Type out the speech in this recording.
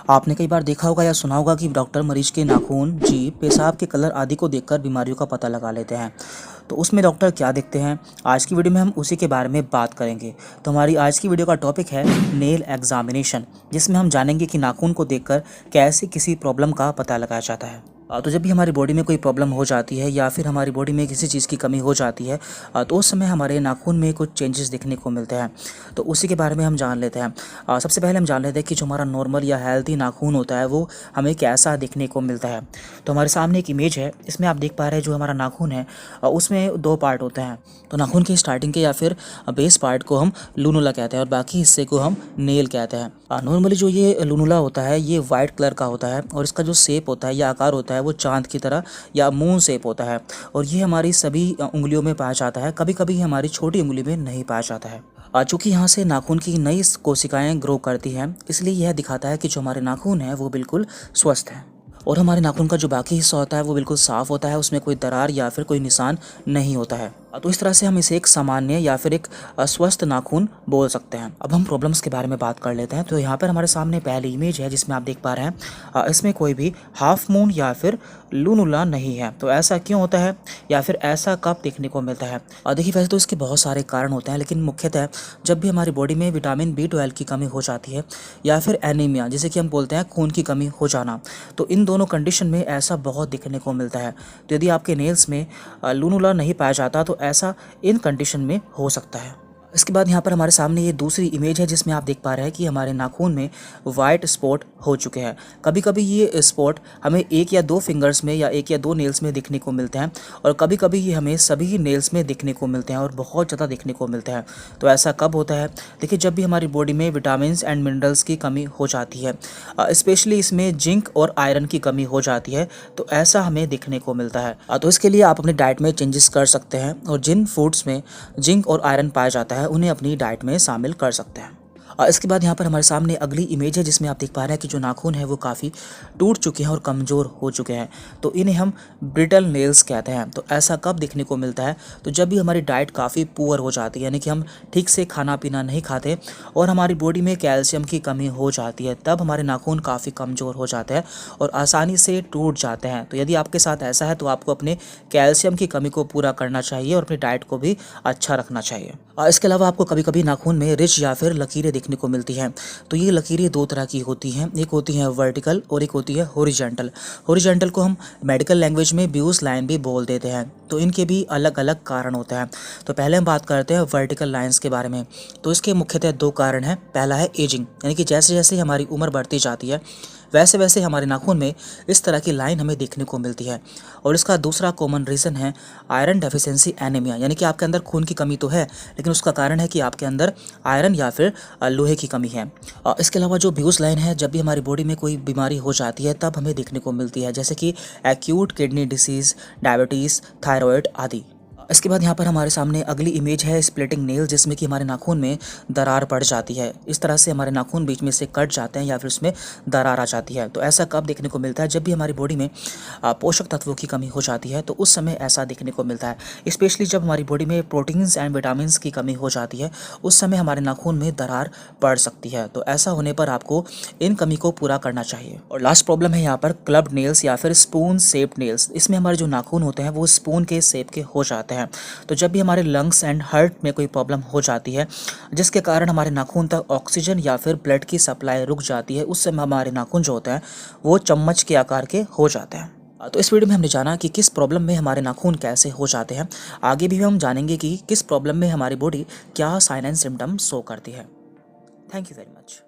आपने कई बार देखा होगा या सुना होगा कि डॉक्टर मरीज के नाखून, जीभ, पेशाब के कलर आदि को देखकर बीमारियों का पता लगा लेते हैं। तो उसमें डॉक्टर क्या देखते हैं? आज की वीडियो में हम उसी के बारे में बात करेंगे। तो हमारी आज की वीडियो का टॉपिक है नेल एग्जामिनेशन, जिसमें हम जानेंगे कि नाखून को देखकर कैसे किसी प्रॉब्लम का पता लगाया जाता है। तो जब भी हमारी बॉडी में कोई प्रॉब्लम हो जाती है या फिर हमारी बॉडी में किसी चीज़ की कमी हो जाती है, तो उस समय हमारे नाखून में कुछ चेंजेस देखने को मिलते हैं। तो उसी के बारे में हम जान लेते हैं। सबसे पहले हम जान लेते हैं कि जो हमारा नॉर्मल या हेल्थी नाखून होता है वो हमें कैसा देखने को मिलता है। तो हमारे सामने एक इमेज है, इसमें आप देख पा रहे हैं जो हमारा नाखून है उसमें दो पार्ट होते हैं। तो नाखून के स्टार्टिंग के या फिर बेस पार्ट को हम लूनुला कहते हैं और बाकी हिस्से को हम नेल कहते हैं। नॉर्मली जो ये लूनुला होता है ये वाइट कलर का होता है और इसका जो शेप होता है या आकार होता है वो चांद की तरह या मून शेप होता है और ये हमारी सभी उंगलियों में पाया जाता है। कभी कभी हमारी छोटी उंगली में नहीं पाया जाता है। चूँकि यहाँ से नाखून की नई कोशिकाएं ग्रो करती हैं, इसलिए यह दिखाता है कि जो हमारे नाखून हैं वो बिल्कुल स्वस्थ हैं और हमारे नाखून का जो बाकी हिस्सा होता है वो बिल्कुल साफ़ होता है, उसमें कोई दरार या फिर कोई निशान नहीं होता है। तो इस तरह से हम इसे एक सामान्य या फिर एक स्वस्थ नाखून बोल सकते हैं। अब हम प्रॉब्लम्स के बारे में बात कर लेते हैं। तो यहाँ पर हमारे सामने पहली इमेज है जिसमें आप देख पा रहे हैं इसमें कोई भी हाफ मून या फिर लूनुला नहीं है। तो ऐसा क्यों होता है या फिर ऐसा कब देखने को मिलता है? देखिए, वैसे तो इसके बहुत सारे कारण होते हैं, लेकिन मुख्यतः जब भी हमारी बॉडी में विटामिन B12 की कमी हो जाती है या फिर एनीमिया, जिसे कि हम बोलते हैं खून की कमी हो जाना, तो इन दोनों कंडीशन में ऐसा बहुत दिखने को मिलता है। तो यदि आपके नेल्स में लूनुला नहीं पाया जाता तो ऐसा इन कंडीशन में हो सकता है। इसके बाद यहाँ पर हमारे सामने ये दूसरी इमेज है जिसमें आप देख पा रहे हैं कि हमारे नाखून में वाइट स्पॉट हो चुके हैं। कभी कभी ये स्पॉट हमें एक या दो फिंगर्स में या एक या दो नेल्स में दिखने को मिलते हैं और कभी कभी ये हमें सभी नेल्स में दिखने को मिलते हैं और बहुत ज़्यादा दिखने को मिलते हैं। तो ऐसा कब होता है? देखिए, जब भी हमारी बॉडी में विटामिन एंड मिनरल्स की कमी हो जाती है, स्पेशली इसमें जिंक और आयरन की कमी हो जाती है, तो ऐसा हमें दिखने को मिलता है। तो इसके लिए आप अपनी डाइट में चेंजेस कर सकते हैं और जिन फूड्स में जिंक और आयरन पाया जाता है उन्हें अपनी डाइट में शामिल कर सकते हैं। इसके बाद यहाँ पर हमारे सामने अगली इमेज है जिसमें आप देख पा रहे हैं कि जो नाखून है वो काफ़ी टूट चुके हैं और कमज़ोर हो चुके हैं। तो इन्हें हम ब्रिटल नेल्स कहते हैं। तो ऐसा कब देखने को मिलता है? तो जब भी हमारी डाइट काफ़ी पुअर हो जाती है, यानी कि हम ठीक से खाना पीना नहीं खाते और हमारी बॉडी में कैल्शियम की कमी हो जाती है, तब हमारे नाखून काफ़ी कमज़ोर हो जाते हैं और आसानी से टूट जाते हैं। तो यदि आपके साथ ऐसा है तो आपको अपने कैल्शियम की कमी को पूरा करना चाहिए और अपनी डाइट को भी अच्छा रखना चाहिए। इसके अलावा आपको कभी कभी नाखून में रिज या फिर लकीरें देखने को मिलती हैं। तो ये लकीरें दो तरह की होती हैं, एक होती है वर्टिकल और एक होती है हॉरिजॉन्टल। हॉरिजॉन्टल को हम मेडिकल लैंग्वेज में ब्यूस लाइन भी बोल देते हैं। तो इनके भी अलग अलग कारण होते हैं। तो पहले हम बात करते हैं वर्टिकल लाइंस के बारे में। तो इसके मुख्यतः दो कारण हैं। पहला है एजिंग, यानी कि जैसे जैसे हमारी उम्र बढ़ती जाती है वैसे वैसे हमारे नाखून में इस तरह की लाइन हमें देखने को मिलती है। और इसका दूसरा कॉमन रीज़न है आयरन डेफिशिएंसी एनीमिया, यानी कि आपके अंदर खून की कमी तो है लेकिन उसका कारण है कि आपके अंदर आयरन या फिर लोहे की कमी है। इसके अलावा जो ब्यूस लाइन है, जब भी हमारी बॉडी में कोई बीमारी हो जाती है तब हमें देखने को मिलती है, जैसे कि acute kidney disease, diabetes, thyroid आदि। इसके बाद यहाँ पर हमारे सामने अगली इमेज है स्प्लिटिंग नेल, जिसमें कि हमारे नाखून में दरार पड़ जाती है। इस तरह से हमारे नाखून बीच में से कट जाते हैं या फिर उसमें दरार आ जाती है। तो ऐसा कब देखने को मिलता है? जब भी हमारी बॉडी में पोषक तत्वों की कमी हो जाती है तो उस समय ऐसा देखने को मिलता है। स्पेशली जब हमारी बॉडी में प्रोटीन्स एंड विटामिन्स की कमी हो जाती है उस समय हमारे नाखून में दरार पड़ सकती है। तो ऐसा होने पर आपको इन कमी को पूरा करना चाहिए। और लास्ट प्रॉब्लम है यहाँ पर क्लब नेल्स या फिर स्पून शेप्ड नेल्स। इसमें हमारे जो नाखून होते हैं वो स्पून के शेप के हो जाते हैं। तो जब भी हमारे लंग्स एंड हार्ट में कोई प्रॉब्लम हो जाती है जिसके कारण हमारे नाखून तक ऑक्सीजन या फिर ब्लड की सप्लाई रुक जाती है, उस समय हमारे नाखून जो होते हैं वो चम्मच के आकार के हो जाते हैं। तो इस वीडियो में हमने जाना कि किस प्रॉब्लम में हमारे नाखून कैसे हो जाते हैं। आगे भी हम जानेंगे कि किस प्रॉब्लम में हमारी बॉडी क्या साइन एंड सिम्टम शो करती है। Thank you very much.